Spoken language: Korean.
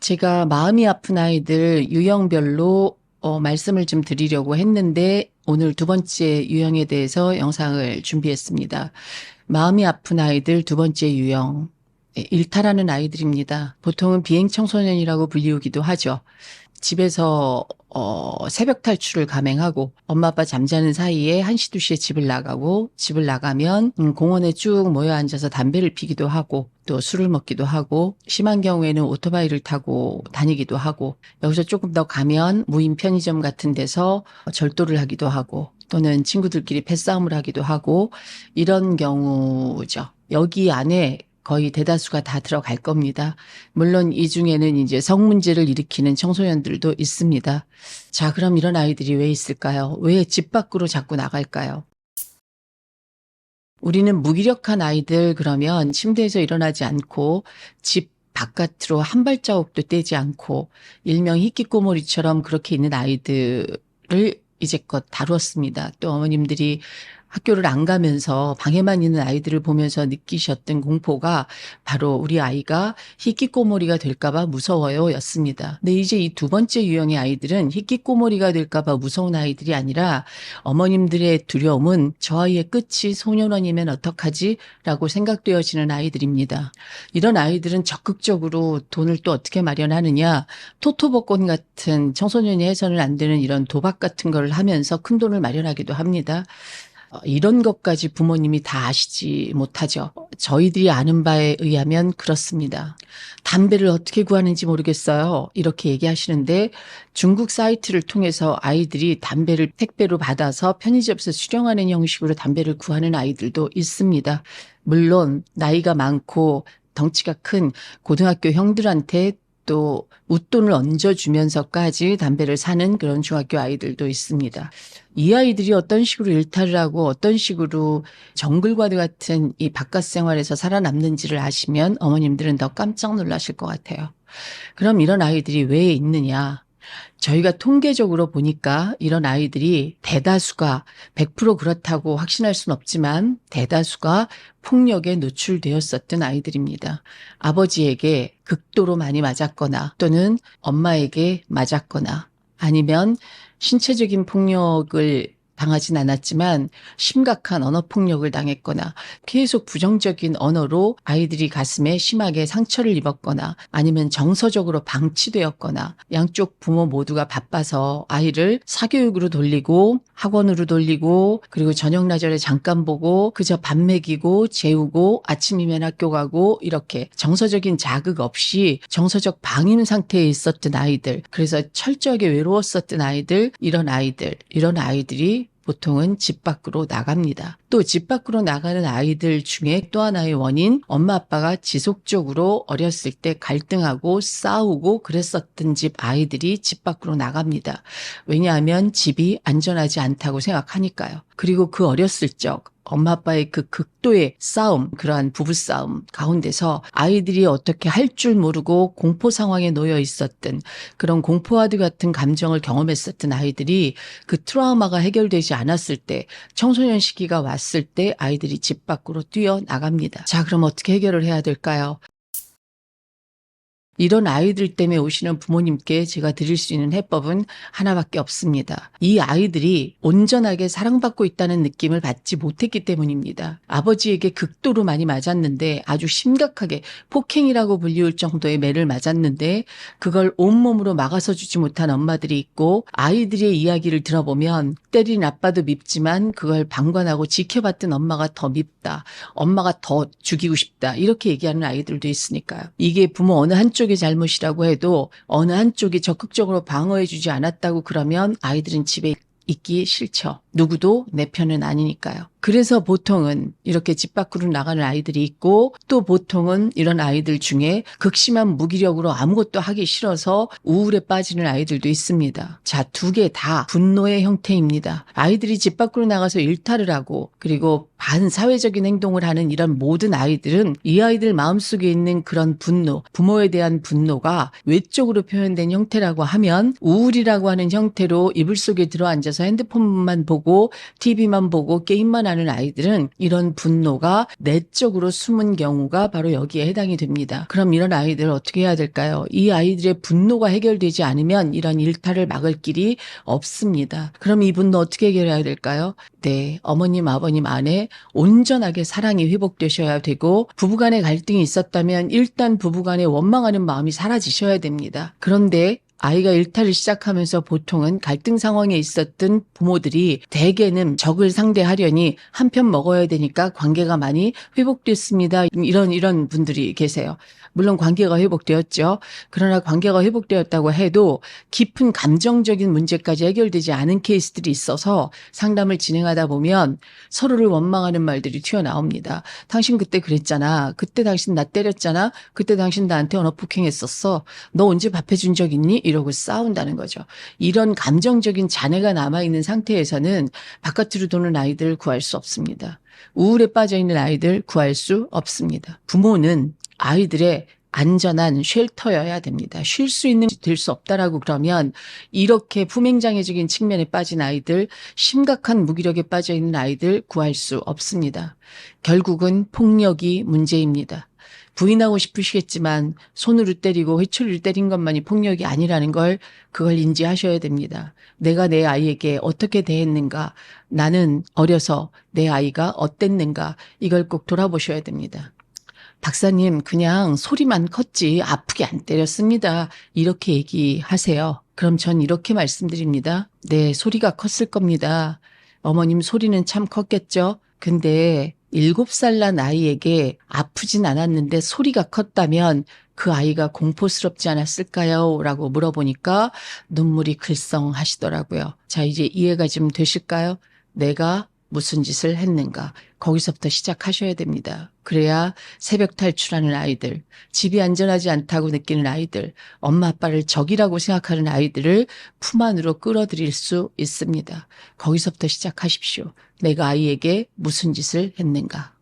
제가 마음이 아픈 아이들 유형별로 말씀을 좀 드리려고 했는데 오늘 두 번째 유형에 대해서 영상을 준비했습니다. 마음이 아픈 아이들 두 번째 유형. 일탈하는 아이들입니다. 보통은 비행 청소년이라고 불리우기도 하죠. 집에서 새벽 탈출을 감행하고 엄마 아빠 잠자는 사이에 1시, 2시에 집을 나가고 집을 나가면 공원에 쭉 모여 앉아서 담배를 피기도 하고 또 술을 먹기도 하고 심한 경우에는 오토바이를 타고 다니기도 하고 여기서 조금 더 가면 무인 편의점 같은 데서 절도를 하기도 하고 또는 친구들끼리 패싸움을 하기도 하고 이런 경우죠. 여기 안에 거의 대다수가 다 들어갈 겁니다. 물론 이 중에는 이제 성문제를 일으키는 청소년들도 있습니다. 자, 그럼 이런 아이들이 왜 있을까요? 왜 집 밖으로 자꾸 나갈까요? 우리는 무기력한 아이들 그러면 침대에서 일어나지 않고 집 바깥으로 한 발자국도 떼지 않고 일명 히키코모리처럼 그렇게 있는 아이들을 이제껏 다루었습니다. 또 어머님들이 학교를 안 가면서 방에만 있는 아이들을 보면서 느끼셨던 공포가 바로 우리 아이가 히키코모리가 될까봐 무서워요 였습니다. 근데 이제 이 두 번째 유형의 아이들은 히키코모리가 될까봐 무서운 아이들이 아니라 어머님들의 두려움은 저 아이의 끝이 소년원이면 어떡하지? 라고 생각되어지는 아이들입니다. 이런 아이들은 적극적으로 돈을 또 어떻게 마련하느냐, 토토복권 같은 청소년이 해서는 안 되는 이런 도박 같은 걸 하면서 큰 돈을 마련하기도 합니다. 이런 것까지 부모님이 다 아시지 못하죠. 저희들이 아는 바에 의하면 그렇습니다. 담배를 어떻게 구하는지 모르겠어요. 이렇게 얘기하시는데 중국 사이트를 통해서 아이들이 담배를 택배로 받아서 편의점에서 수령하는 형식으로 담배를 구하는 아이들도 있습니다. 물론 나이가 많고 덩치가 큰 고등학교 형들한테 또 웃돈을 얹어주면서까지 담배를 사는 그런 중학교 아이들도 있습니다. 이 아이들이 어떤 식으로 일탈을 하고 어떤 식으로 정글과도 같은 이 바깥 생활에서 살아남는지를 아시면 어머님들은 더 깜짝 놀라실 것 같아요. 그럼 이런 아이들이 왜 있느냐? 저희가 통계적으로 보니까 이런 아이들이 대다수가 100% 그렇다고 확신할 수는 없지만 대다수가 폭력에 노출되었었던 아이들입니다. 아버지에게 극도로 많이 맞았거나 또는 엄마에게 맞았거나 아니면 신체적인 폭력을 당하진 않았지만 심각한 언어폭력을 당했거나 계속 부정적인 언어로 아이들이 가슴에 심하게 상처를 입었거나 아니면 정서적으로 방치되었거나 양쪽 부모 모두가 바빠서 아이를 사교육으로 돌리고 학원으로 돌리고 그리고 저녁나절에 잠깐 보고 그저 밥 먹이고 재우고 아침이면 학교 가고 이렇게 정서적인 자극 없이 정서적 방임 상태에 있었던 아이들, 그래서 철저하게 외로웠었던 아이들, 이런 아이들이 보통은 집 밖으로 나갑니다. 또 집 밖으로 나가는 아이들 중에 또 하나의 원인, 엄마 아빠가 지속적으로 어렸을 때 갈등하고 싸우고 그랬었던 집 아이들이 집 밖으로 나갑니다. 왜냐하면 집이 안전하지 않다고 생각하니까요. 그리고 그 어렸을 적 엄마 아빠의 그 극도의 싸움, 그러한 부부싸움 가운데서 아이들이 어떻게 할 줄 모르고 공포 상황에 놓여 있었던 그런 공포와도 같은 감정을 경험했었던 아이들이 그 트라우마가 해결되지 않았을 때 청소년 시기가 왔을 때 아이들이 집 밖으로 뛰어나갑니다. 자, 그럼 어떻게 해결을 해야 될까요? 이런 아이들 때문에 오시는 부모님께 제가 드릴 수 있는 해법은 하나밖에 없습니다. 이 아이들이 온전하게 사랑받고 있다는 느낌을 받지 못했기 때문입니다. 아버지에게 극도로 많이 맞았는데 아주 심각하게 폭행이라고 불리울 정도의 매를 맞았는데 그걸 온몸으로 막아서 주지 못한 엄마들이 있고 아이들의 이야기를 들어보면 때린 아빠도 밉지만 그걸 방관하고 지켜봤던 엄마가 더 밉다. 엄마가 더 죽이고 싶다. 이렇게 얘기하는 아이들도 있으니까요. 이게 부모 어느 한쪽의 잘못이라고 해도 어느 한쪽이 적극적으로 방어해주지 않았다고 그러면 아이들은 집에 있기 싫죠. 누구도 내 편은 아니니까요. 그래서 보통은 이렇게 집 밖으로 나가는 아이들이 있고 또 보통은 이런 아이들 중에 극심한 무기력으로 아무것도 하기 싫어서 우울에 빠지는 아이들도 있습니다. 자, 두 개 다 분노의 형태입니다. 아이들이 집 밖으로 나가서 일탈을 하고 그리고 반사회적인 행동을 하는 이런 모든 아이들은 이 아이들 마음속에 있는 그런 분노, 부모에 대한 분노가 외적으로 표현된 형태라고 하면 우울이라고 하는 형태로 이불 속에 들어앉아서 핸드폰만 보고 보고 TV만 보고 게임만 하는 아이들은 이런 분노가 내적으로 숨은 경우가 바로 여기에 해당이 됩니다. 그럼 이런 아이들 어떻게 해야 될까요? 이 아이들의 분노가 해결되지 않으면 이런 일탈을 막을 길이 없습니다. 그럼 이 분노 어떻게 해결해야 될까요? 네, 어머님, 아버님 안에 온전하게 사랑이 회복되셔야 되고 부부간의 갈등이 있었다면 일단 부부간에 원망하는 마음이 사라지셔야 됩니다. 그런데 아이가 일탈을 시작하면서 보통은 갈등 상황에 있었던 부모들이 대개는 적을 상대하려니 한편 먹어야 되니까 관계가 많이 회복됐습니다. 이런 분들이 계세요. 물론 관계가 회복되었죠. 그러나 관계가 회복되었다고 해도 깊은 감정적인 문제까지 해결되지 않은 케이스들이 있어서 상담을 진행하다 보면 서로를 원망하는 말들이 튀어나옵니다. 당신 그때 그랬잖아. 그때 당신 나 때렸잖아. 그때 당신 나한테 언어폭행했었어. 너 언제 밥 해준 적 있니? 이러고 싸운다는 거죠. 이런 감정적인 잔해가 남아있는 상태에서는 바깥으로 도는 아이들 구할 수 없습니다. 우울에 빠져있는 아이들 구할 수 없습니다. 부모는 아이들의 안전한 쉘터여야 됩니다. 쉴 수 있는 될 수 없다라고 그러면 이렇게 품행장애적인 측면에 빠진 아이들, 심각한 무기력에 빠져 있는 아이들 구할 수 없습니다. 결국은 폭력이 문제입니다. 부인하고 싶으시겠지만 손으로 때리고 회초리를 때린 것만이 폭력이 아니라는 걸 그걸 인지하셔야 됩니다. 내가 내 아이에게 어떻게 대했는가, 나는 어려서 내 아이가 어땠는가 이걸 꼭 돌아보셔야 됩니다. 박사님 그냥 소리만 컸지 아프게 안 때렸습니다. 이렇게 얘기하세요. 그럼 전 이렇게 말씀드립니다. 네, 소리가 컸을 겁니다. 어머님 소리는 참 컸겠죠. 근데 7살 난 아이에게 아프진 않았는데 소리가 컸다면 그 아이가 공포스럽지 않았을까요? 라고 물어보니까 눈물이 글썽하시더라고요. 자, 이제 이해가 좀 되실까요? 내가 무슨 짓을 했는가. 거기서부터 시작하셔야 됩니다. 그래야 새벽 탈출하는 아이들, 집이 안전하지 않다고 느끼는 아이들, 엄마 아빠를 적이라고 생각하는 아이들을 품 안으로 끌어들일 수 있습니다. 거기서부터 시작하십시오. 내가 아이에게 무슨 짓을 했는가.